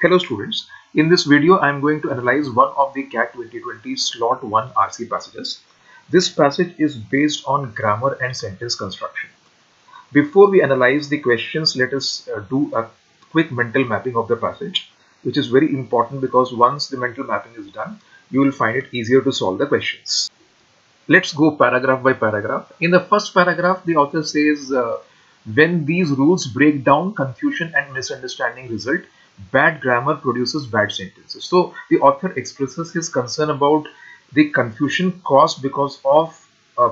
Hello students, in this video I am going to analyze one of the CAT 2020 Slot 1 RC passages. This passage is based on grammar and sentence construction. Before we analyze the questions, let us do a quick mental mapping of the passage, which is very important because once the mental mapping is done, you will find it easier to solve the questions. Let's go paragraph by paragraph. In the first paragraph, the author says, when these rules break down, confusion and misunderstanding result. Bad grammar produces bad sentences. So the author expresses his concern about the confusion caused because of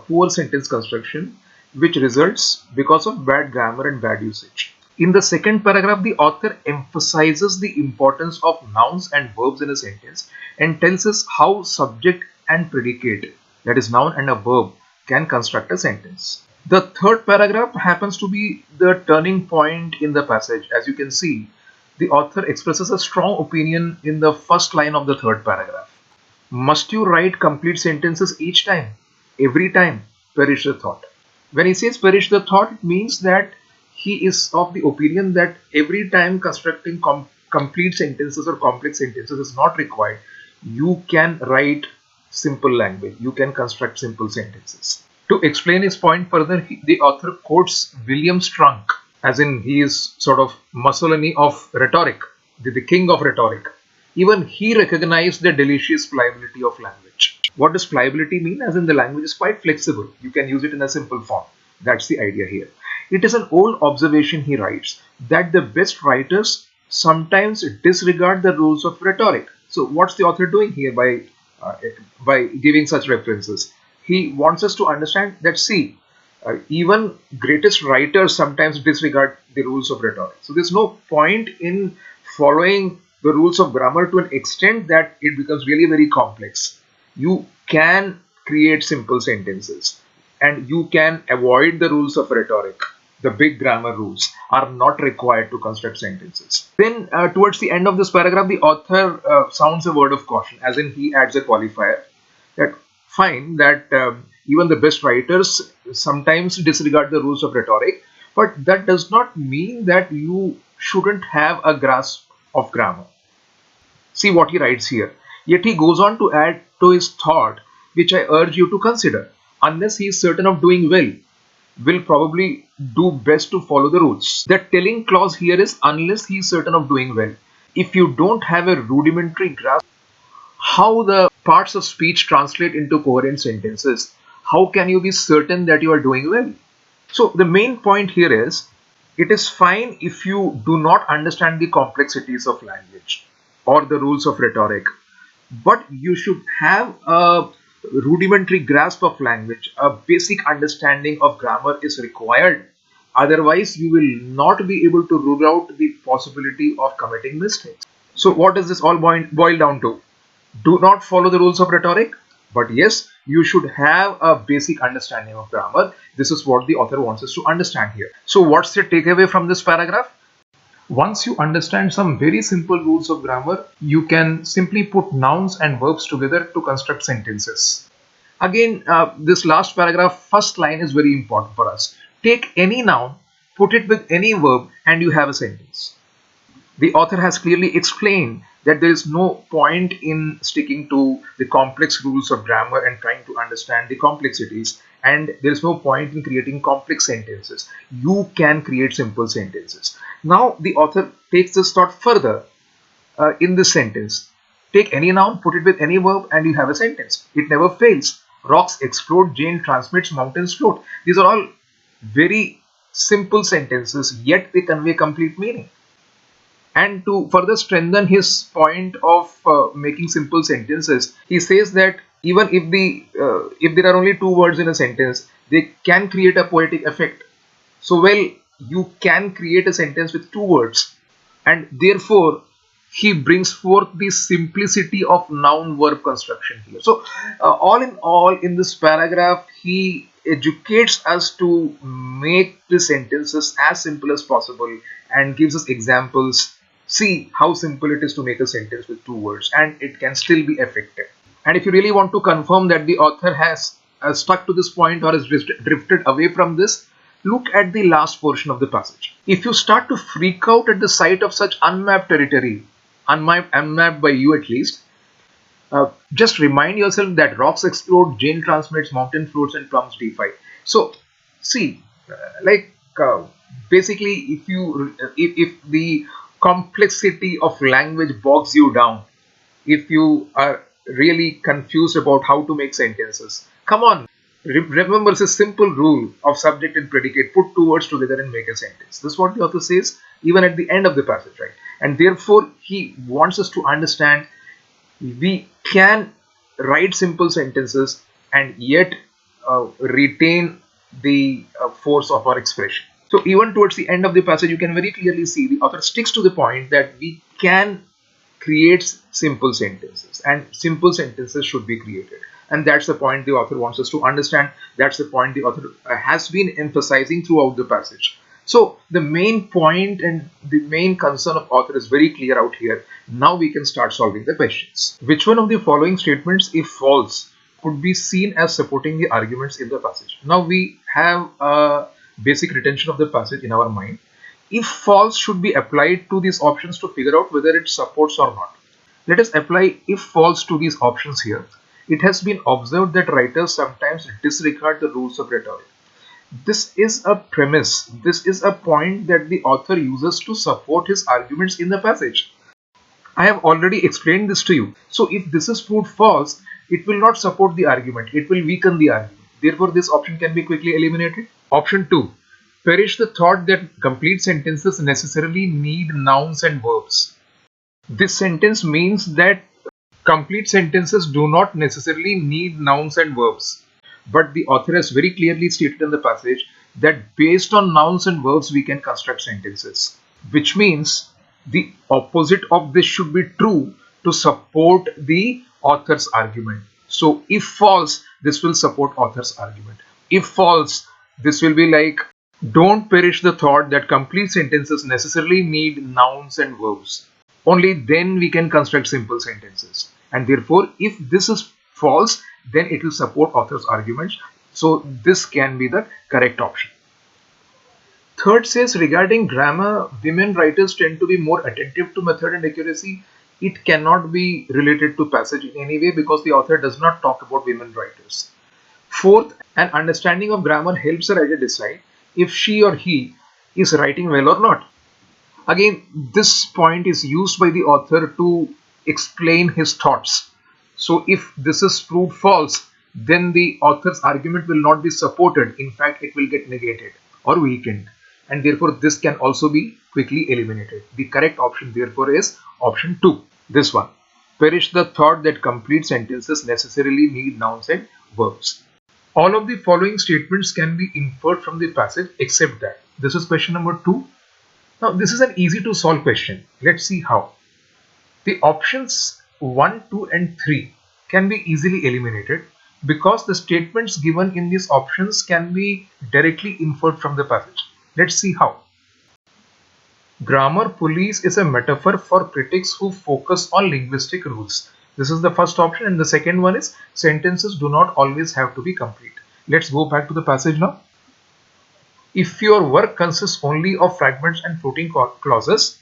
poor sentence construction, which results because of bad grammar and bad usage. In the second paragraph, the author emphasizes the importance of nouns and verbs in a sentence and tells us how subject and predicate, that is noun and a verb, can construct a sentence. The third paragraph happens to be the turning point in the passage. As you can see, the author expresses a strong opinion in the first line of the third paragraph. Must you write complete sentences each time? Every time? Perish the thought. When he says perish the thought, it means that he is of the opinion that every time constructing complete sentences or complex sentences is not required. You can write simple language. You can construct simple sentences. To explain his point further, the author quotes William Strunk, as in he is sort of Mussolini of rhetoric, the king of rhetoric. Even he recognized the delicious pliability of language. What does pliability mean? As in the language is quite flexible. You can use it in a simple form. That's the idea here. It is an old observation, he writes, that the best writers sometimes disregard the rules of rhetoric. So what's the author doing here by giving such references? He wants us to understand that, see, even greatest writers sometimes disregard the rules of rhetoric. So there's no point in following the rules of grammar to an extent that it becomes really very complex. You can create simple sentences and you can avoid the rules of rhetoric. The big grammar rules are not required to construct sentences. Then towards the end of this paragraph, the author sounds a word of caution, as in he adds a qualifier that fine, that even the best writers sometimes disregard the rules of rhetoric, but that does not mean that you shouldn't have a grasp of grammar. See what he writes here. Yet he goes on to add to his thought, which I urge you to consider. Unless he is certain of doing well, will probably do best to follow the rules. The telling clause here is unless he is certain of doing well. If you don't have a rudimentary grasp how the parts of speech translate into coherent sentences, how can you be certain that you are doing well? So the main point here is, it is fine if you do not understand the complexities of language or the rules of rhetoric, but you should have a rudimentary grasp of language. A basic understanding of grammar is required. Otherwise, you will not be able to rule out the possibility of committing mistakes. So what does this all boil down to? Do not follow the rules of rhetoric, but yes, you should have a basic understanding of grammar. This is what the author wants us to understand here. So what's the takeaway from this paragraph? Once you understand some very simple rules of grammar, you can simply put nouns and verbs together to construct sentences. Again, this last paragraph, first line is very important for us. Take any noun, put it with any verb, and you have a sentence. The author has clearly explained that there is no point in sticking to the complex rules of grammar and trying to understand the complexities, and there is no point in creating complex sentences. You can create simple sentences. Now the author takes this thought further in this sentence. Take any noun, put it with any verb, and you have a sentence. It never fails. Rocks explode, Jane transmits, mountains float. These are all very simple sentences, yet they convey complete meaning. And to further strengthen his point of making simple sentences, he says that even if there are only two words in a sentence, they can create a poetic effect. So well, you can create a sentence with two words, and therefore he brings forth the simplicity of noun verb construction here. So all in all, in this paragraph, he educates us to make the sentences as simple as possible and gives us examples. See how simple it is to make a sentence with two words, and it can still be effective. And if you really want to confirm that the author has stuck to this point or has drifted away from this, look at the last portion of the passage. If you start to freak out at the sight of such unmapped territory, unmapped by you at least. Just remind yourself that rocks explode, Jane transmits, mountain floats, and plums defy. So, see, like basically, if the complexity of language bogs you down, if you are really confused about how to make sentences, come on. Remember this simple rule of subject and predicate. Put two words together and make a sentence. This is what the author says even at the end of the passage, right? And therefore, he wants us to understand we can write simple sentences and yet retain the force of our expression. So even towards the end of the passage, you can very clearly see the author sticks to the point that we can create simple sentences, and simple sentences should be created. And that's the point the author wants us to understand. That's the point the author has been emphasizing throughout the passage. So the main point and the main concern of author is very clear out here. Now we can start solving the questions. Which one of the following statements, if false, could be seen as supporting the arguments in the passage? Now we have a basic retention of the passage in our mind. If false should be applied to these options to figure out whether it supports or not. Let us apply if false to these options here. It has been observed that writers sometimes disregard the rules of rhetoric. This is a premise. This is a point that the author uses to support his arguments in the passage. I have already explained this to you. So if this is proved false, it will not support the argument. It will weaken the argument. Therefore, this option can be quickly eliminated. Option 2. Perish the thought that complete sentences necessarily need nouns and verbs. This sentence means that complete sentences do not necessarily need nouns and verbs. But the author has very clearly stated in the passage that based on nouns and verbs we can construct sentences, which means the opposite of this should be true to support the author's argument. So if false, this will support author's argument. If false, this will be like, don't perish the thought that complete sentences necessarily need nouns and verbs. Only then we can construct simple sentences. And therefore, if this is false, then it will support author's arguments. So this can be the correct option. Third says, regarding grammar, women writers tend to be more attentive to method and accuracy. It cannot be related to passage in any way because the author does not talk about women writers. Fourth, an understanding of grammar helps a writer decide if she or he is writing well or not. Again, this point is used by the author to explain his thoughts. So if this is proved false, then the author's argument will not be supported. In fact, it will get negated or weakened. And therefore, this can also be quickly eliminated. The correct option, therefore, is option 2. This one. Perish the thought that complete sentences necessarily need nouns and verbs. All of the following statements can be inferred from the passage except that. This is question number 2. Now, this is an easy to solve question. Let's see how. The options 1, 2 and 3 can be easily eliminated because the statements given in these options can be directly inferred from the passage. Let's see how. Grammar police is a metaphor for critics who focus on linguistic rules. This is the first option, and the second one is sentences do not always have to be complete. Let's go back to the passage now. If your work consists only of fragments and floating clauses,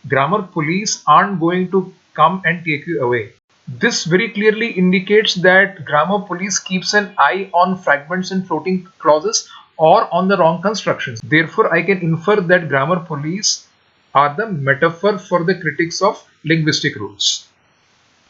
grammar police aren't going to come and take you away. This very clearly indicates that grammar police keeps an eye on fragments and floating clauses or on the wrong constructions. Therefore, I can infer that grammar police are the metaphor for the critics of linguistic rules.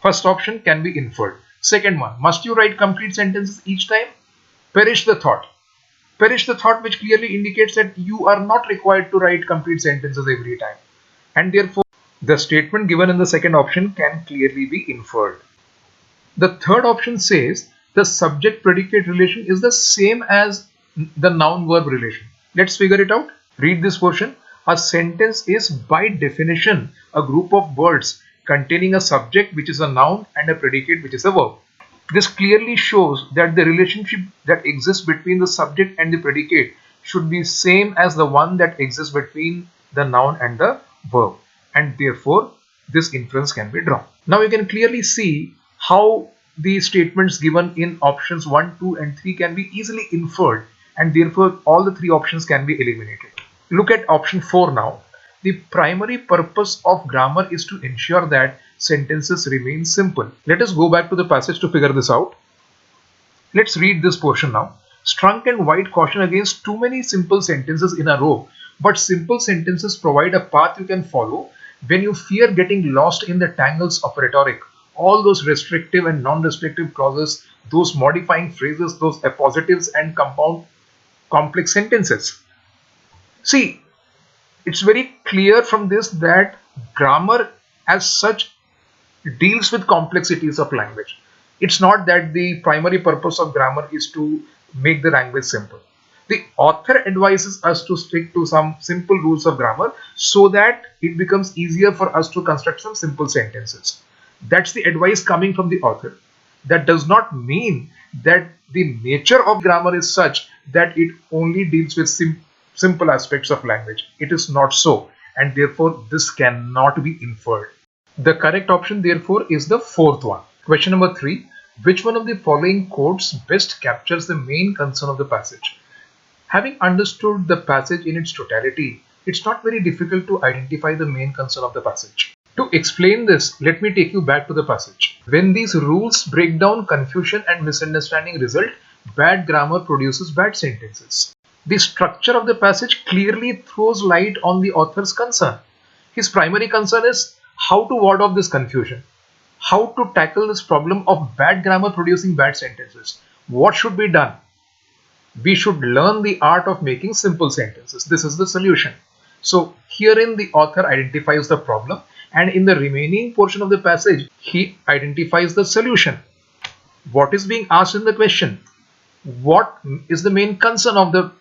First option can be inferred. Second one, must you write complete sentences each time? Perish the thought. Perish the thought, which clearly indicates that you are not required to write complete sentences every time. And therefore, the statement given in the second option can clearly be inferred. The third option says the subject-predicate relation is the same as the noun-verb relation. Let's figure it out. Read this portion. A sentence is by definition a group of words containing a subject which is a noun and a predicate which is a verb. This clearly shows that the relationship that exists between the subject and the predicate should be same as the one that exists between the noun and the verb, and therefore this inference can be drawn. Now you can clearly see how the statements given in options 1, 2 and 3 can be easily inferred, and therefore all the three options can be eliminated. Look at option 4 now. The primary purpose of grammar is to ensure that sentences remain simple. Let us go back to the passage to figure this out. Let's read this portion now. Strunk and White caution against too many simple sentences in a row, but simple sentences provide a path you can follow when you fear getting lost in the tangles of rhetoric. All those restrictive and non-restrictive clauses, those modifying phrases, those appositives and compound complex sentences. See, it's very clear from this that grammar as such deals with complexities of language. It's not that the primary purpose of grammar is to make the language simple. The author advises us to stick to some simple rules of grammar so that it becomes easier for us to construct some simple sentences. That's the advice coming from the author. That does not mean that the nature of grammar is such that it only deals with simple aspects of language. It is not so, and therefore this cannot be inferred. The correct option therefore is the fourth one. Question number 3. Which one of the following quotes best captures the main concern of the passage? Having understood the passage in its totality, it's not very difficult to identify the main concern of the passage. To explain this, let me take you back to the passage. When these rules break down, confusion and misunderstanding result, bad grammar produces bad sentences. The structure of the passage clearly throws light on the author's concern. His primary concern is how to ward off this confusion, how to tackle this problem of bad grammar producing bad sentences. What should be done? We should learn the art of making simple sentences. This is the solution. So herein the author identifies the problem, and in the remaining portion of the passage he identifies the solution. What is being asked in the question? What is the main concern of the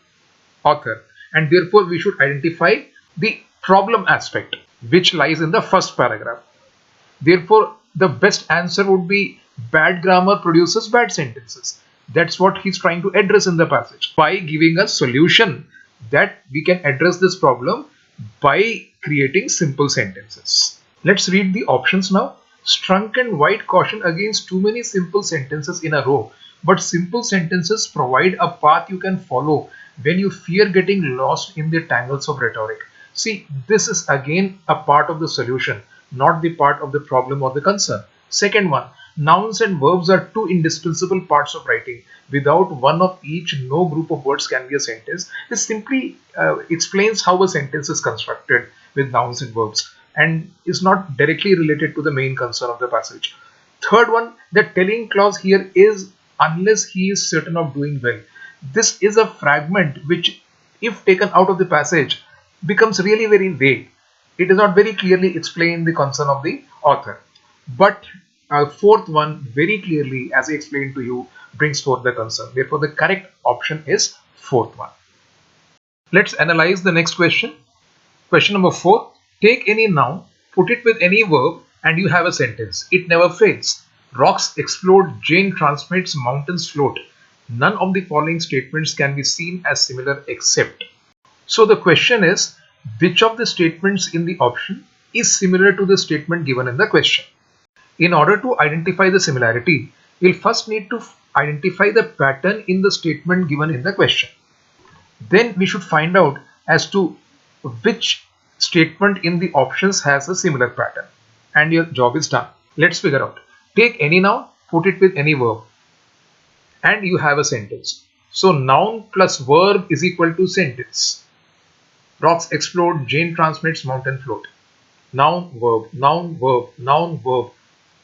author? And therefore we should identify the problem aspect, which lies in the first paragraph. Therefore the best answer would be bad grammar produces bad sentences. That's what he's trying to address in the passage by giving a solution that we can address this problem by creating simple sentences. Let's read the options now. Strunk and White caution against too many simple sentences in a row, but simple sentences provide a path you can follow when you fear getting lost in the tangles of rhetoric. See, this is again a part of the solution, not the part of the problem or the concern. Second one, nouns and verbs are two indispensable parts of writing. Without one of each, no group of words can be a sentence. This simply explains how a sentence is constructed with nouns and verbs and is not directly related to the main concern of the passage. Third one, the telling clause here is unless he is certain of doing well. This is a fragment which, if taken out of the passage, becomes really very vague. It does not very clearly explain the concern of the author. But fourth one very clearly, as I explained to you, brings forth the concern. Therefore, the correct option is fourth one. Let's analyze the next question. Question number 4. Take any noun, put it with any verb, and you have a sentence. It never fails. Rocks explode, Jane transmits, mountains float. None of the following statements can be seen as similar except. So the question is, which of the statements in the option is similar to the statement given in the question? In order to identify the similarity, we'll first need to identify the pattern in the statement given in the question. Then we should find out as to which statement in the options has a similar pattern, and your job is done. Let's figure out. Take any noun, put it with any verb, and you have a sentence. So noun plus verb is equal to sentence. Rocks explode, Jane transmits, mountain float. Noun, verb, noun, verb, noun, verb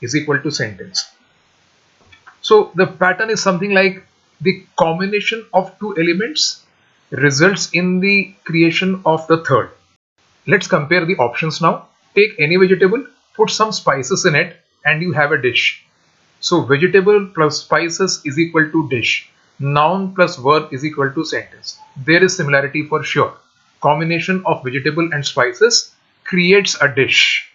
is equal to sentence. So the pattern is something like the combination of two elements results in the creation of the third. Let's compare the options now. Take any vegetable, put some spices in it, and you have a dish. So vegetable plus spices is equal to dish. Noun plus verb is equal to sentence. There is similarity for sure. Combination of vegetable and spices creates a dish.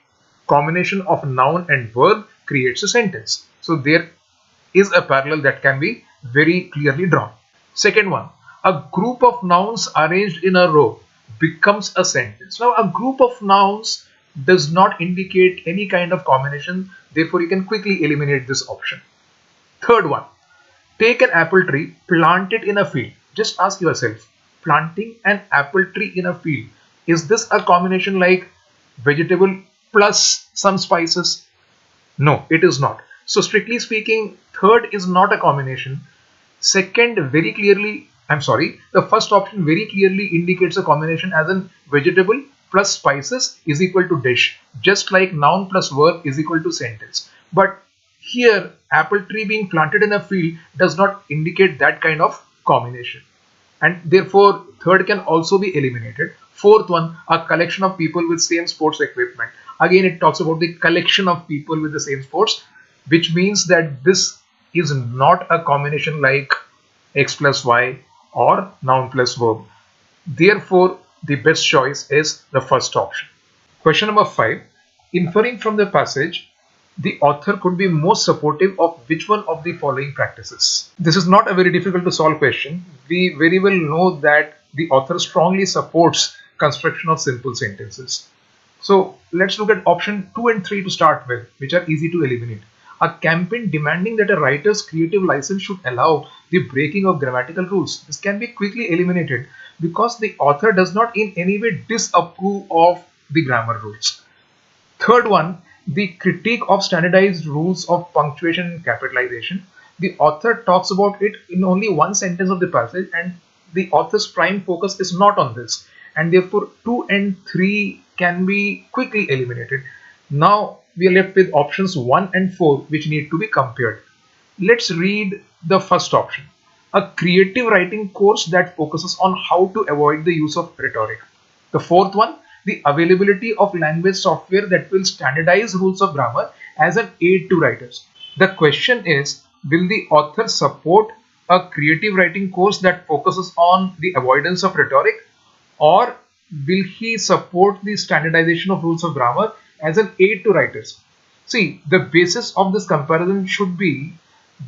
Combination of noun and verb creates a sentence. So there is a parallel that can be very clearly drawn. Second one, a group of nouns arranged in a row becomes a sentence. Now a group of nouns does not indicate any kind of combination, therefore you can quickly eliminate this option. Third one, take an apple tree, plant it in a field. Just ask yourself, planting an apple tree in a field, Is this a combination like vegetable plus some spices? No, it is not. So strictly speaking, third is not a combination. Second, very clearly, I'm sorry, the first option very clearly indicates a combination as in vegetable plus spices is equal to dish, just like noun plus verb is equal to sentence. But here, apple tree being planted in a field does not indicate that kind of combination. And therefore, third can also be eliminated. Fourth one, a collection of people with same sports equipment. Again, it talks about the collection of people with the same sports, which means that this is not a combination like x plus y or noun plus verb. Therefore, the best choice is the first option. Question number 5. Inferring from the passage, the author could be most supportive of which one of the following practices? This is not a very difficult to solve question. We very well know that the author strongly supports construction of simple sentences. So let's look at option 2 and 3 to start with, which are easy to eliminate. A campaign demanding that a writer's creative license should allow the breaking of grammatical rules. This can be quickly eliminated because the author does not in any way disapprove of the grammar rules. Third one, the critique of standardized rules of punctuation and capitalization. The author talks about it in only one sentence of the passage, and the author's prime focus is not on this, and therefore 2 and 3 can be quickly eliminated. Now we are left with options 1 and 4, which need to be compared. Let's read the first option. A creative writing course that focuses on how to avoid the use of rhetoric. The fourth one, the availability of language software that will standardize rules of grammar as an aid to writers. The question is, will the author support a creative writing course that focuses on the avoidance of rhetoric, or will he support the standardization of rules of grammar as an aid to writers? See, the basis of this comparison should be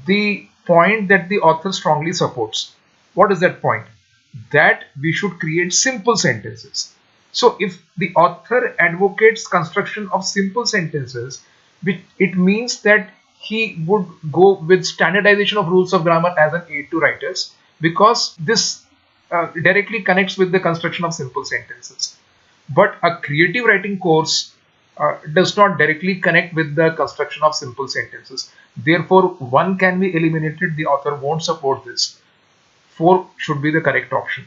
the point that the author strongly supports. What is that point? That we should create simple sentences. So if the author advocates construction of simple sentences, it means that he would go with standardization of rules of grammar as an aid to writers, because this directly connects with the construction of simple sentences. But a creative writing course does not directly connect with the construction of simple sentences. Therefore, one can be eliminated. The author won't support this. 4 should be the correct option.